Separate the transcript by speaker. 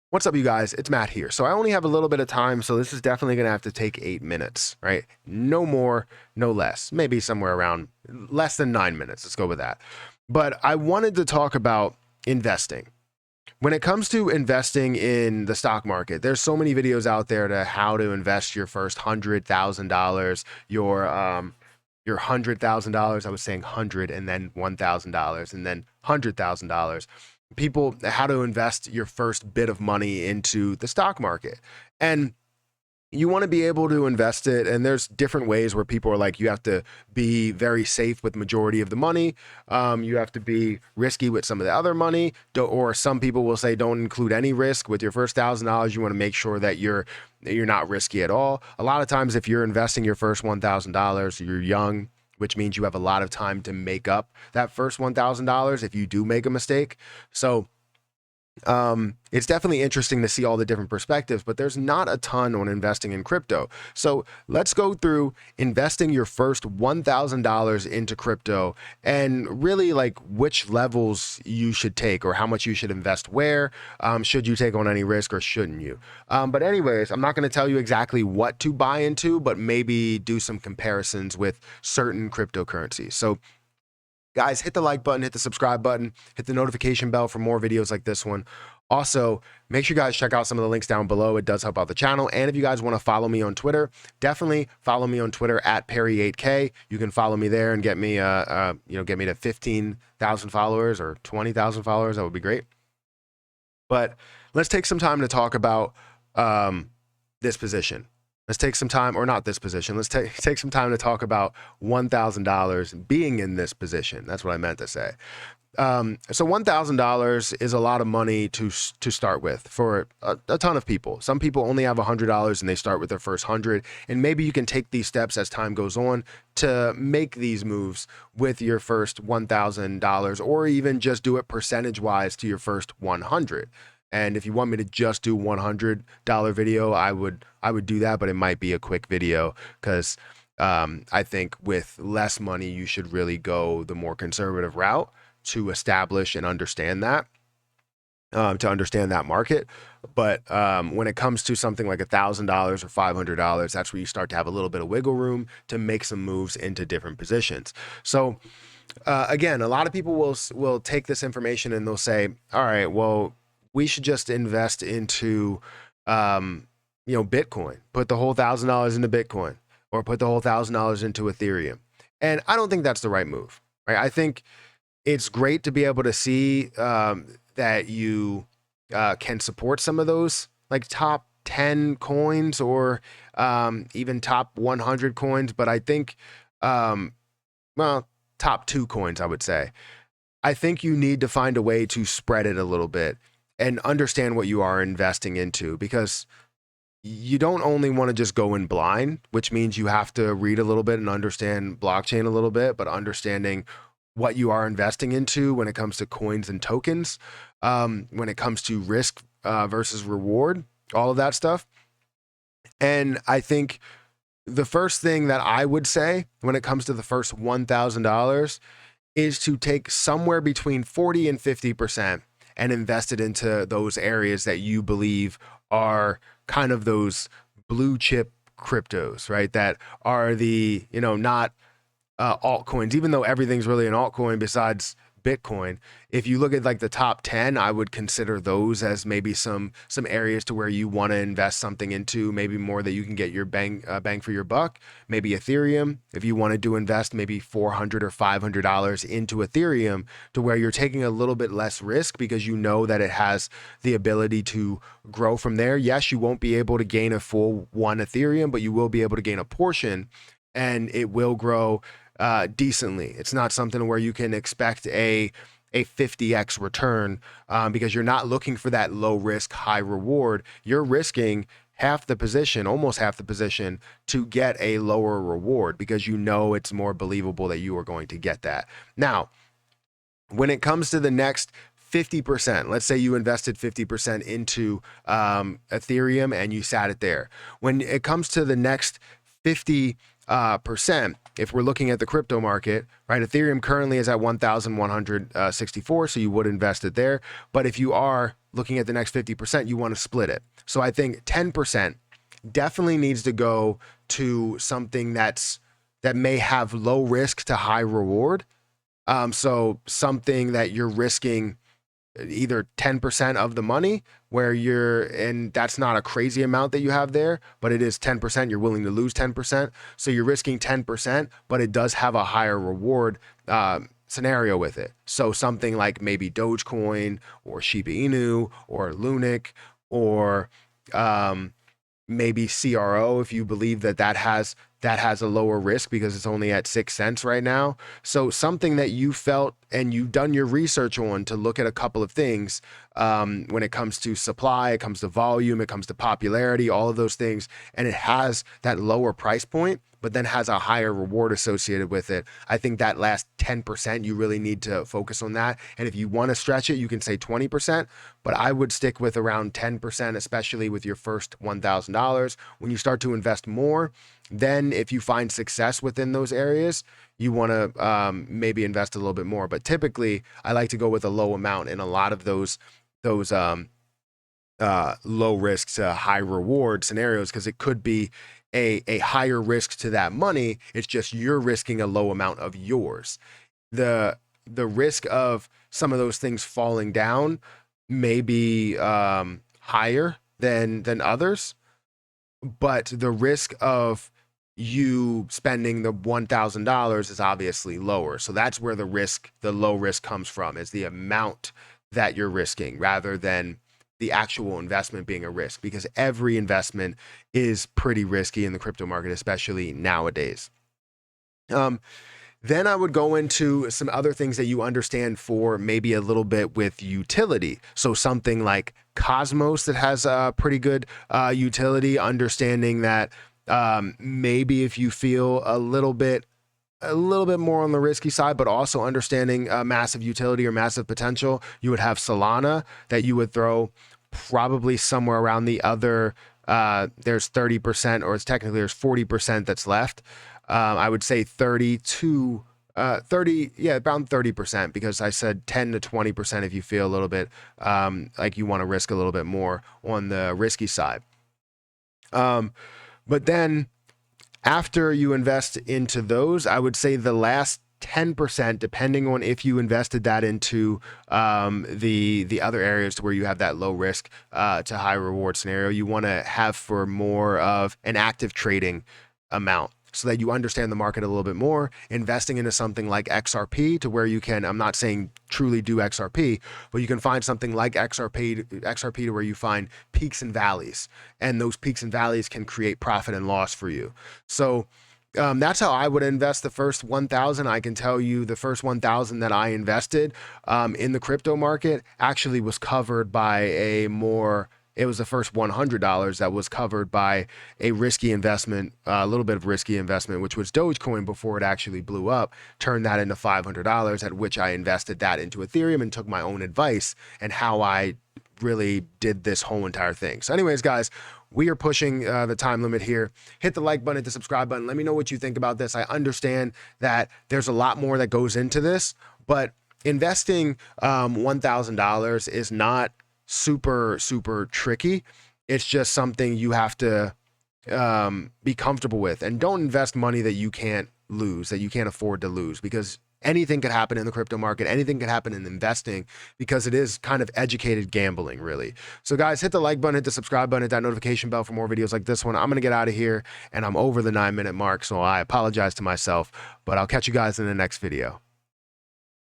Speaker 1: What's up, you guys? It's Matt here. So I only have a little bit of time, so this is definitely going to have to take 8 minutes, right? No more, no less. Maybe somewhere around less than 9 minutes. Let's go with that. But I wanted to talk about investing. When it comes to investing in the stock market, there's so many videos out there to how to invest your first $100,000, your $100,000. I was saying hundred and then $1,000 and then $100,000. People, how to invest your first bit of money into the stock market. And you want to be able to invest it, and there's different ways where people are like, you have to be very safe with majority of the money, you have to be risky with some of the other money, or some people will say don't include any risk with your first $1,000. You want to make sure that you're not risky at all. A lot of times if you're investing your first $1,000, you're young, which means you have a lot of time to make up that first $1,000 if you do make a mistake. So it's definitely interesting to see all the different perspectives, but there's not a ton on investing in crypto. So let's go through investing your first $1,000 into crypto and really like which levels you should take or how much you should invest where. Should you take on any risk or shouldn't you? But anyways, I'm not going to tell you exactly what to buy into, but maybe do some comparisons with certain cryptocurrencies. So guys, hit the like button, hit the subscribe button, hit the notification bell for more videos like this one. Also, make sure you guys check out some of the links down below. It does help out the channel. And if you guys want to follow me on Twitter, definitely follow me on Twitter at Perry8K. You can follow me there and get me, get me to 15,000 followers or 20,000 followers. That would be great. But let's take some time to talk about this position. Let's take some time, or not this position. Let's take some time to talk about $1,000 being in this position. That's what I meant to say. So $1,000 is a lot of money to start with for a ton of people. Some people only have $100 and they start with their first 100. And maybe you can take these steps as time goes on to make these moves with your first $1,000, or even just do it percentage wise to your first 100. And if you want me to just do $100 video, I would do that, but it might be a quick video because I think with less money, you should really go the more conservative route to establish and understand that, to understand that market. But when it comes to something like $1,000 or $500, that's where you start to have a little bit of wiggle room to make some moves into different positions. So again, a lot of people will take this information and they'll say, all right, well, we should just invest into, Bitcoin, put the whole $1,000 into Bitcoin, or put the whole $1,000 into Ethereum. And I don't think that's the right move, right? I think it's great to be able to see that you can support some of those like top 10 coins or even top 100 coins. But I think, top 2 coins, I would say. I think you need to find a way to spread it a little bit and understand what you are investing into, because you don't only want to just go in blind, which means you have to read a little bit and understand blockchain a little bit, but understanding what you are investing into when it comes to coins and tokens, when it comes to risk versus reward, all of that stuff. And I think the first thing that I would say when it comes to the first $1,000 is to take somewhere between 40 and 50% and invest it into those areas that you believe are kind of those blue chip cryptos, right? That are the, not altcoins, even though everything's really an altcoin besides Bitcoin. If you look at like the top 10, I would consider those as maybe some areas to where you want to invest something into, maybe more that you can get your bang for your buck. Maybe Ethereum, if you wanted to invest maybe $400 or $500 into Ethereum, to where you're taking a little bit less risk because you know that it has the ability to grow from there. Yes, you won't be able to gain a full one Ethereum, but you will be able to gain a portion, and it will grow decently. It's not something where you can expect a 50x return because you're not looking for that low risk, high reward. You're risking half the position, almost half the position, to get a lower reward because you know it's more believable that you are going to get that. Now, when it comes to the next 50%, let's say you invested 50% into Ethereum and you sat it there. When it comes to the next 50 percent. If we're looking at the crypto market, right, Ethereum currently is at 1,164, so you would invest it there. But if you are looking at the next 50%, you want to split it. So I think 10% definitely needs to go to something that may have low risk to high reward. So something that you're risking either 10% of the money and that's not a crazy amount that you have there, but it is 10%. You're willing to lose 10%. So you're risking 10%, but it does have a higher reward scenario with it. So something like maybe Dogecoin or Shiba Inu or Lunic or maybe CRO, if you believe that has a lower risk because it's only at 6 cents right now. So something that you felt and you've done your research on to look at a couple of things when it comes to supply, it comes to volume, it comes to popularity, all of those things, and it has that lower price point, but then has a higher reward associated with it. I think that last 10%, you really need to focus on that. And if you want to stretch it, you can say 20%, but I would stick with around 10%, especially with your first $1,000. When you start to invest more, then if you find success within those areas, you want to maybe invest a little bit more. But typically, I like to go with a low amount in a lot of those low risk to high reward scenarios, because it could be a higher risk to that money. It's just you're risking a low amount of yours. The risk of some of those things falling down may be higher than others, but the risk of you spending the $1,000 is obviously lower. So that's where the low risk comes from, is the amount that you're risking rather than the actual investment being a risk, because every investment is pretty risky in the crypto market, especially nowadays. Then I would go into some other things that you understand for maybe a little bit with utility. So something like Cosmos that has a pretty good utility, understanding that maybe if you feel a little bit more on the risky side, but also understanding massive utility or massive potential, you would have Solana that you would throw probably somewhere around the other. There's 30%, or it's technically there's 40% that's left. I would say 30, around 30%, because I said 10 to 20% if you feel a little bit like you want to risk a little bit more on the risky side. But then after you invest into those, I would say the last 10%, depending on if you invested that into the other areas to where you have that low risk to high reward scenario, you want to have for more of an active trading amount, so that you understand the market a little bit more, investing into something like XRP to where you can, I'm not saying truly do XRP, but you can find something like XRP to where you find peaks and valleys, and those peaks and valleys can create profit and loss for you. So that's how I would invest the first 1,000. I can tell you the first 1,000 that I invested in the crypto market actually was covered by it was the first $100 that was covered by a risky investment, a little bit of risky investment, which was Dogecoin before it actually blew up, turned that into $500, at which I invested that into Ethereum and took my own advice and how I really did this whole entire thing. So anyways, guys, we are pushing the time limit here. Hit the like button, hit the subscribe button. Let me know what you think about this. I understand that there's a lot more that goes into this, but investing $1,000 is not super tricky. It's just something you have to be comfortable with, and don't invest money that you can't lose, that you can't afford to lose, because anything could happen in the crypto market, anything could happen in investing, because it is kind of educated gambling, really. So guys, hit the like button, hit the subscribe button, hit that notification bell for more videos like this one. I'm gonna get out of here, and I'm over the 9-minute mark, so I apologize to myself, but I'll catch you guys in the next video.